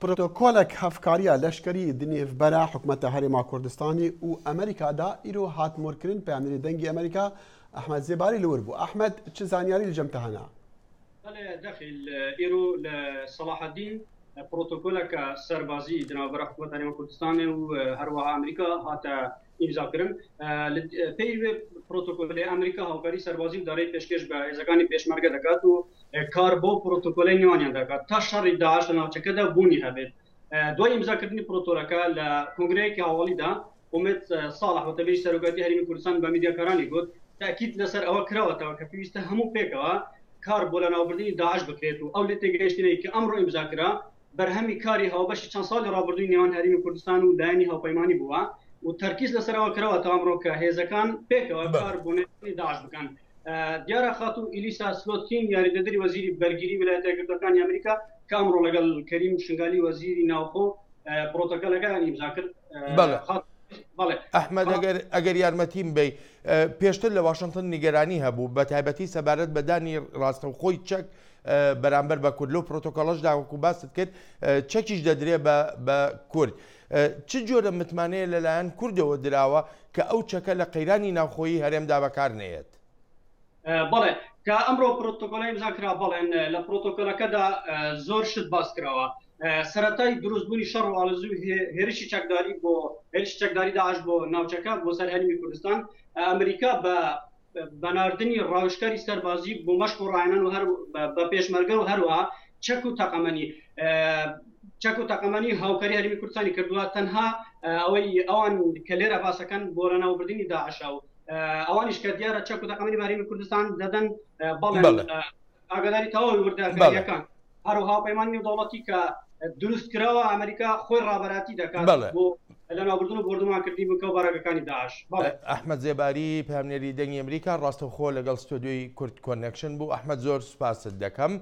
پروتۆکۆلێک هەفکاریە لەشکری دنیڤبەرە حکوومەتە هەرێما کوردستانی و ئەمریکادا ئیرۆ هاتمۆرکردن پەیامنەری دەنگی ئەمریکا ئەحمەد زێباری لەور بوو. ئەحمەد چ زانیاری لە جەمتە هەنا؟ داخل ئێرۆ لە سەلاحەدین پروتۆکۆلێکە سەربازی دناوبەرە حکوومەتە هەرێما کوردستانی و هەروەها ئەمریکا هاتە ئیمزاکردن. پێی پروتۆکۆلی ئەمریکا هاوکاری سەربازی و دارایی پێشکەش بە هێزەکانی پێشمەرگە دەکات و کار بۆ پروتۆکۆلەی نێوانیان دەکات تا شەڕی داعش لە ناوچەکەدا بوونی هەبێت. دوای ئیمزاکردنی پروتۆکۆلەکە لە کۆنگرەیەکی هاوڵیدا ئومێد ساڵح وەتەبێژی سەرۆکاتی هەرێمی کوردستان بە میدیاکارانی گوت تاکید لەسەر ئەوە کراوەتەوە کە پێویستە هەموو پێکەوە کار بۆ لە ناوبردنی داعش بکرێت و ئەو لێ تێگەیشتنەی کە ئەمڕۆ ئیمزاکرا بەرهەمی کاری هاوبەشی چەند ساڵی ڕابردووی نێوان هەرێمی کوردستان و لایەنی هاوپەیمانی بووە و تەرکیز لەسەرەوە کراوەتەوە ئەمڕۆ کە هێزەکان پێکەوە کار بۆ نێوانی داعش بکەن. دیارە خاتو ئیلیسا سلۆتکین یاریدەدەری وەزیری بەرگری ویلایەتە یەکگرتووەکانی ئەمریکا کە ئەمڕۆ لەگەڵ کەریم شنگالی وەزیری ناوخۆ پرۆتۆکۆلەکانی ئیمزا کرد. ئەحمەد ئەگەر یارمەتیم بێ پێشتر لە واشنگتن نیگەرانی هەبوو بە تایبەتی سەبارەت بەدانی ڕاستەوخۆی چەک بەرامبەر بە کورد لەو پرۆتۆکۆڵەشدا وەکو باست کرد چەکیش دەدرێ بە کورد. چ جۆرە متمانەیە لەلایەن کوردەوە دراوە کە ئەو چەکە لە قەیرانی ناوخۆیی هەرێمدا بەکار نێت؟ بەڵێ کە ئەمڕۆ پرۆتۆکۆلای ئیمزاکرا بەڵێن لە پرۆتۆکۆلەکەدا زۆر شت باس کراوە. سەرەتای دروستبوونی شەڕ و ئاڵۆزووی هێرشی چەکداری بۆ هێرشی چەکداری داعش بۆ ناوچەکە بۆ سەر هەرێمی کوردستان ئەمریکا بە بەناردنی ڕاوشکاری سەربازی بۆ مەشق و ڕاهێنان و هەر بە پێشمەرگە و هەروەها چەک و تەقەمەنی هاوکاری هەرێمی کوردستانی کردووە تەنها ئەوان کە لێرە باسەکەن بۆ لە ناوبردنی داعشە و ئەوانیش کە دیارە چەک و تەقەمەنی هەرێمی کوردستان دەدەن بەڵێن ئاگاداری تەواوی وردەکاریەکان هەروها پەیمانی دەوڵەتی کە دروست کراوە ئەمریکا خۆی ڕابەراتی دەکات بۆ لە ناوبردن و بردومانکردنی بکە و بەڕێگەکانی داعش. ئەحمەد زێباری پەیامنەری دەنگی ئەمریکا ڕاستەوخۆ لەگەڵ ستۆدیۆی کورد کۆنێکشن بوو. ئەحمەد زۆر سوپاست دەکەم.